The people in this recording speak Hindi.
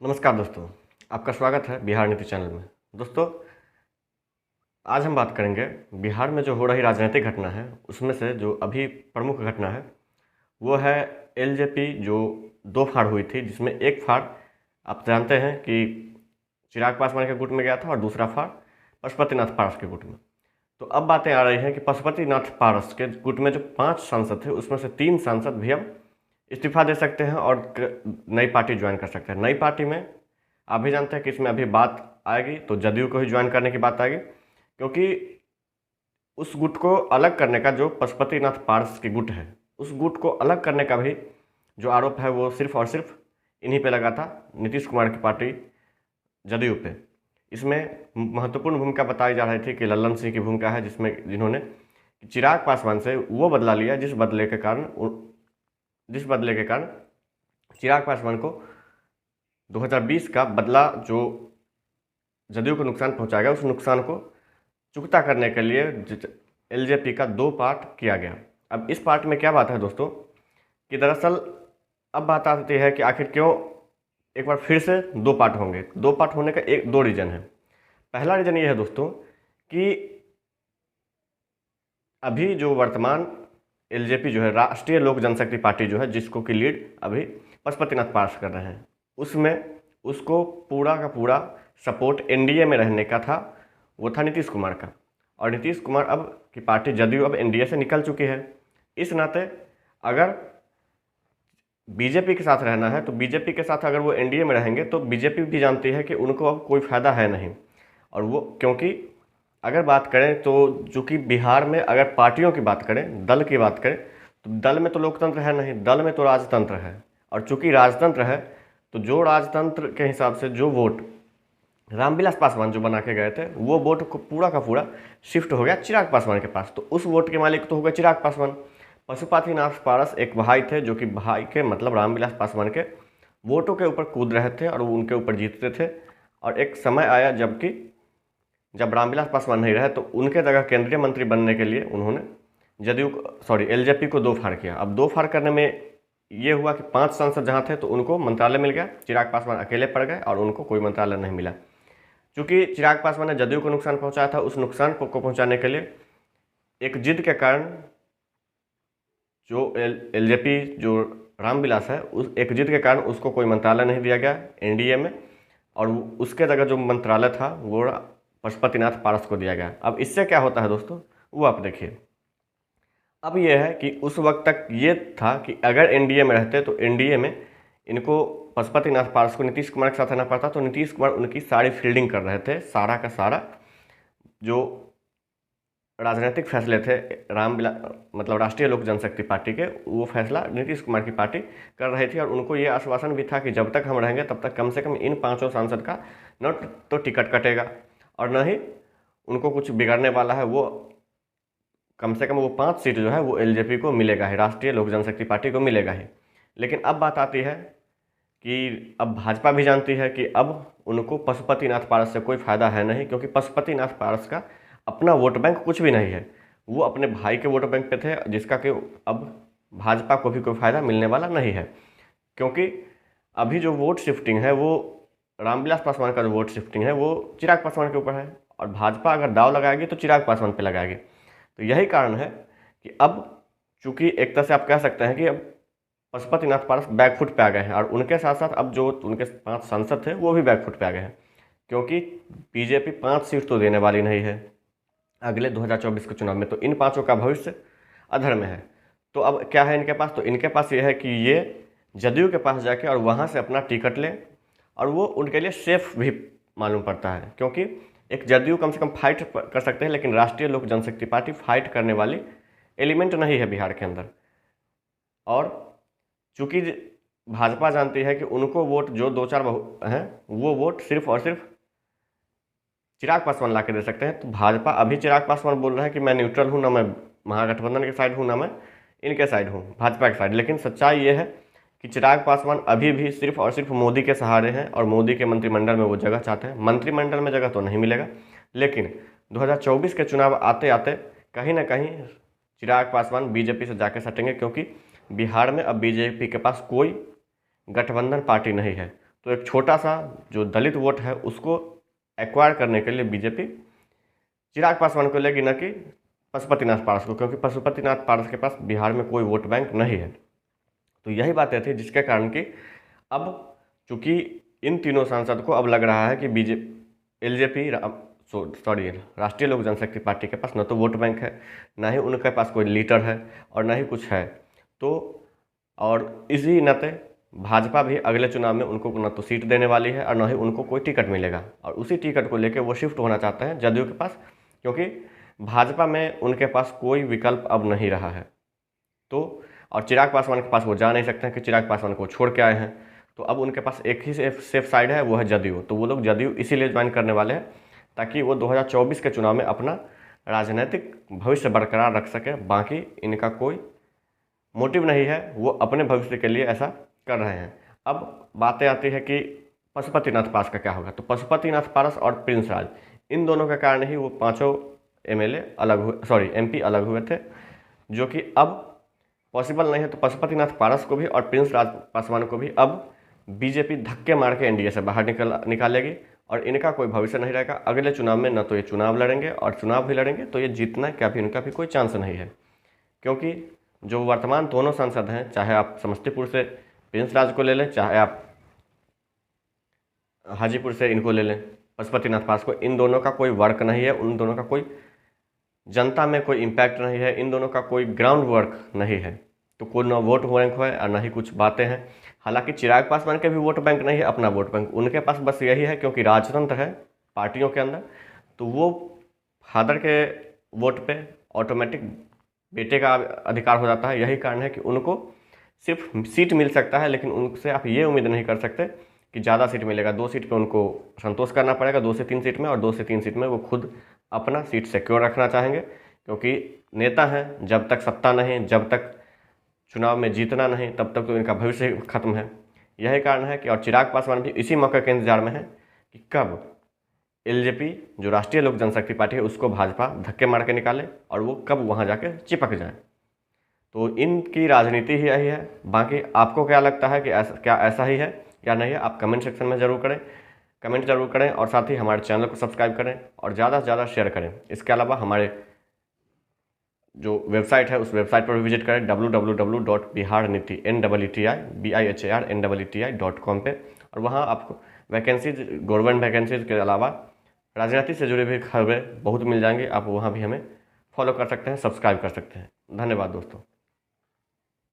नमस्कार दोस्तों, आपका स्वागत है बिहार नीति चैनल में। दोस्तों, आज हम बात करेंगे बिहार में जो हो रही राजनीतिक घटना है उसमें से जो अभी प्रमुख घटना है वो है एलजेपी जो दो फाड़ हुई थी, जिसमें एक फाड़ आप जानते हैं कि चिराग पासवान के गुट में गया था और दूसरा फाड़ पशुपतिनाथ पारस के गुट में। तो अब बातें आ रही हैं कि पशुपतिनाथ पारस के गुट में जो 5 सांसद थे उसमें से 3 सांसद भी अब इस्तीफा दे सकते हैं और नई पार्टी ज्वाइन कर सकते हैं। नई पार्टी में आप भी जानते हैं कि इसमें अभी बात आएगी तो जदयू को ही ज्वाइन करने की बात आएगी, क्योंकि उस गुट को अलग करने का जो पशुपतिनाथ पारस की गुट है उस गुट को अलग करने का भी जो आरोप है वो सिर्फ और सिर्फ इन्हीं पे लगा था, नीतीश कुमार की पार्टी जदयू पे। इसमें महत्वपूर्ण भूमिका बताई जा रही थी कि लल्लन सिंह की भूमिका है, जिन्होंने चिराग पासवान से वो बदला लिया जिस बदले के कारण चिराग पासवान को 2020 का बदला जो जदयू को नुकसान पहुंचाएगा उस नुकसान को चुकता करने के लिए एलजेपी का 2 पार्ट किया गया। अब इस पार्ट में क्या बात है दोस्तों कि दरअसल अब बात आती है कि आखिर क्यों एक बार फिर से 2 पार्ट होंगे। 2 पार्ट होने का 2 रीज़न है। पहला रीज़न ये है दोस्तों कि अभी जो वर्तमान एलजेपी जो है, राष्ट्रीय लोक जनशक्ति पार्टी जो है, जिसको की लीड अभी पशुपतिनाथ पारस कर रहे हैं, उसमें उसको पूरा का पूरा सपोर्ट एनडीए में रहने का था, वो था नीतीश कुमार का। और नीतीश कुमार अब की पार्टी जदयू अब एनडीए से निकल चुकी है। इस नाते अगर बीजेपी के साथ रहना है तो बीजेपी के साथ अगर वो एनडीए में रहेंगे तो बीजेपी भी जानती है कि उनको अब कोई फ़ायदा है नहीं। और वो क्योंकि अगर बात करें तो चूँकि बिहार में अगर पार्टियों की बात करें, दल की बात करें, तो दल में तो लोकतंत्र है नहीं, दल में तो राजतंत्र है। और चूँकि राजतंत्र है तो जो राजतंत्र के हिसाब से जो वोट रामविलास पासवान जो बना के गए थे वो वोट को पूरा का पूरा शिफ्ट हो गया चिराग पासवान के पास। तो उस वोट के मालिक तो हो गए चिराग पासवान। पशुपतिनाथ पारस एक भाई थे जो कि भाई के मतलब रामविलास पासवान के वोटों के ऊपर कूद रहे थे और वो उनके ऊपर जीतते थे। और एक समय आया जब रामविलास पासवान नहीं रहे तो उनके जगह केंद्रीय मंत्री बनने के लिए उन्होंने एलजेपी को 2 फाड़ किया। अब 2 फाड़ करने में ये हुआ कि 5 सांसद जहाँ थे तो उनको मंत्रालय मिल गया, चिराग पासवान अकेले पड़ गए और उनको कोई मंत्रालय नहीं मिला। क्योंकि चिराग पासवान ने जदयू को नुकसान पहुंचाया था, उस नुकसान को पहुंचाने के लिए एक जिद के कारण जो एलजेपी जो रामविलास है उस एक जिद के कारण उसको कोई मंत्रालय नहीं दिया गया एनडीए में, और उसके जगह जो मंत्रालय था वो पशुपतिनाथ पारस को दिया गया। अब इससे क्या होता है दोस्तों वो आप देखिए। अब ये है कि उस वक्त तक ये था कि अगर एनडीए में रहते तो एनडीए में इनको पशुपतिनाथ पारस को नीतीश कुमार के साथ रहना पड़ता, तो नीतीश कुमार उनकी सारी फील्डिंग कर रहे थे। सारा का सारा जो राजनीतिक फैसले थे मतलब राष्ट्रीय लोक जनशक्ति पार्टी के, वो फैसला नीतीश कुमार की पार्टी कर रही थी। और उनको ये आश्वासन भी था कि जब तक हम रहेंगे तब तक कम से कम इन 5 सांसद का न तो टिकट कटेगा और न ही उनको कुछ बिगड़ने वाला है। वो कम से कम वो 5 सीट जो है वो एलजेपी को मिलेगा ही, राष्ट्रीय लोक जनशक्ति पार्टी को मिलेगा ही। लेकिन अब बात आती है कि अब भाजपा भी जानती है कि अब उनको पशुपतिनाथ पारस से कोई फ़ायदा है नहीं, क्योंकि पशुपतिनाथ पारस का अपना वोट बैंक कुछ भी नहीं है। वो अपने भाई के वोट बैंक पे थे, जिसका कि अब भाजपा को भी कोई फ़ायदा मिलने वाला नहीं है। क्योंकि अभी जो वोट शिफ्टिंग है वो रामविलास पासवान का जो वोट शिफ्टिंग है वो चिराग पासवान के ऊपर है, और भाजपा अगर दाव लगाएगी तो चिराग पासवान पे लगाएगी। तो यही कारण है कि अब चूँकि एक तरह से आप कह सकते हैं कि अब पशुपतिनाथ पारस बैकफुट पे आ गए हैं, और उनके साथ साथ अब जो उनके 5 सांसद थे वो भी बैकफुट पे आ गए हैं, क्योंकि बीजेपी 5 सीट तो देने वाली नहीं है अगले 2024 के चुनाव में। तो इन 5 का भविष्य अधर में है। तो अब क्या है इनके पास, तो इनके पास ये है कि ये जदयू के पास जाके और वहाँ से अपना टिकट लें, और वो उनके लिए सेफ भी मालूम पड़ता है, क्योंकि एक जदयू कम से कम फाइट कर सकते हैं, लेकिन राष्ट्रीय लोक जनशक्ति पार्टी फाइट करने वाली एलिमेंट नहीं है बिहार के अंदर। और चूँकि भाजपा जानती है कि उनको वोट जो 2-4 हैं वो वोट सिर्फ और सिर्फ चिराग पासवान ला के दे सकते हैं। तो भाजपा अभी चिराग पासवान बोल रहे हैं कि मैं न्यूट्रल हूँ, ना मैं महागठबंधन के साइड हूँ, ना मैं इनके साइड हूँ, भाजपा के साइड। लेकिन सच्चाई ये है कि चिराग पासवान अभी भी सिर्फ और सिर्फ मोदी के सहारे हैं, और मोदी के मंत्रिमंडल में वो जगह चाहते हैं। मंत्रिमंडल में जगह तो नहीं मिलेगा, लेकिन 2024 के चुनाव आते आते कहीं ना कहीं चिराग पासवान बीजेपी से जाके सटेंगे, क्योंकि बिहार में अब बीजेपी के पास कोई गठबंधन पार्टी नहीं है। तो एक छोटा सा जो दलित वोट है उसको एक्वायर करने के लिए बीजेपी चिराग पासवान को लेगी, न कि पशुपतिनाथ पारस को, क्योंकि पशुपतिनाथ पारस के पास बिहार में कोई वोट बैंक नहीं है। तो यही बातें थी जिसके कारण कि अब चूंकि इन तीनों सांसद को अब लग रहा है कि एलजेपी राष्ट्रीय लोक जनशक्ति पार्टी के पास न तो वोट बैंक है, ना ही उनके पास कोई लीडर है और ना ही कुछ है। तो और इसी नाते भाजपा भी अगले चुनाव में उनको न तो सीट देने वाली है और न ही उनको कोई टिकट मिलेगा, और उसी टिकट को लेकर वो शिफ्ट होना चाहते हैं जदयू के पास, क्योंकि भाजपा में उनके पास कोई विकल्प अब नहीं रहा है। तो और चिराग पासवान के पास वो जा नहीं सकते हैं कि चिराग पासवान को छोड़ के आए हैं, तो अब उनके पास एक ही सेफ साइड है, वो है जदयू। तो वो लोग जदयू इसीलिए ज्वाइन करने वाले हैं ताकि वो 2024 के चुनाव में अपना राजनीतिक भविष्य बरकरार रख सके। बाकी इनका कोई मोटिव नहीं है, वो अपने भविष्य के लिए ऐसा कर रहे हैं। अब बातें आती है कि पशुपतिनाथ पारस का क्या होगा। तो पशुपतिनाथ पारस और प्रिंस राज, इन दोनों के कारण ही वो पांचों एमएलए अलग हुए, एमपी अलग हुए थे, जो कि अब पॉसिबल नहीं है। तो पशुपतिनाथ पारस को भी और प्रिंस राज पासवान को भी अब बीजेपी धक्के मार के एनडीए से बाहर निकालेगी, और इनका कोई भविष्य नहीं रहेगा। अगले चुनाव में न तो ये चुनाव लड़ेंगे, और चुनाव भी लड़ेंगे तो ये जीतना क्या भी इनका भी कोई चांस नहीं है, क्योंकि जो वर्तमान दोनों सांसद हैं, चाहे आप समस्तीपुर से प्रिंस राज को ले लें, चाहे आप हाजीपुर से इनको ले लें पशुपतिनाथ पारस को, इन दोनों का कोई वर्क नहीं है, उन दोनों का कोई जनता में कोई इम्पैक्ट नहीं है, इन दोनों का कोई ग्राउंड वर्क नहीं है। तो कोई ना वोट बैंक है और ना ही कुछ बातें हैं। हालांकि चिराग पासवान के भी वोट बैंक नहीं है अपना वोट बैंक, उनके पास बस यही है क्योंकि राजतंत्र है पार्टियों के अंदर, तो वो फादर के वोट पे ऑटोमेटिक बेटे का अधिकार हो जाता है। यही कारण है कि उनको सिर्फ सीट मिल सकता है, लेकिन उनसे आप ये उम्मीद नहीं कर सकते कि ज़्यादा सीट मिलेगा। 2 सीट पे उनको संतोष करना पड़ेगा, 2 से 3 सीट में, और 2 से 3 सीट में वो खुद अपना सीट सिक्योर रखना चाहेंगे, क्योंकि नेता हैं, जब तक सत्ता नहीं, जब तक चुनाव में जीतना नहीं, तब तक तो इनका भविष्य खत्म है। यही कारण है कि और चिराग पासवान भी इसी मौके के इंतजार में है कि कब एलजेपी जो राष्ट्रीय लोक जनशक्ति पार्टी है उसको भाजपा धक्के मार के निकाले और वो कब वहाँ जाके चिपक जाए। तो इनकी राजनीति ही यही है। बाकी आपको क्या लगता है कि क्या ऐसा ही है या नहीं है, आप कमेंट सेक्शन में ज़रूर करें, कमेंट जरूर करें, और साथ ही हमारे चैनल को सब्सक्राइब करें और ज़्यादा से ज़्यादा शेयर करें। इसके अलावा हमारे जो वेबसाइट है उस वेबसाइट पर भी विजिट करें www.biharniti.com पे, और वहाँ आपको वैकेंसीज, गवर्नमेंट वैकेंसीज के अलावा राजनीति से जुड़ी हुई खबरें बहुत मिल जाएंगी। आप वहाँ भी हमें फॉलो कर सकते हैं, सब्सक्राइब कर सकते हैं। धन्यवाद दोस्तों।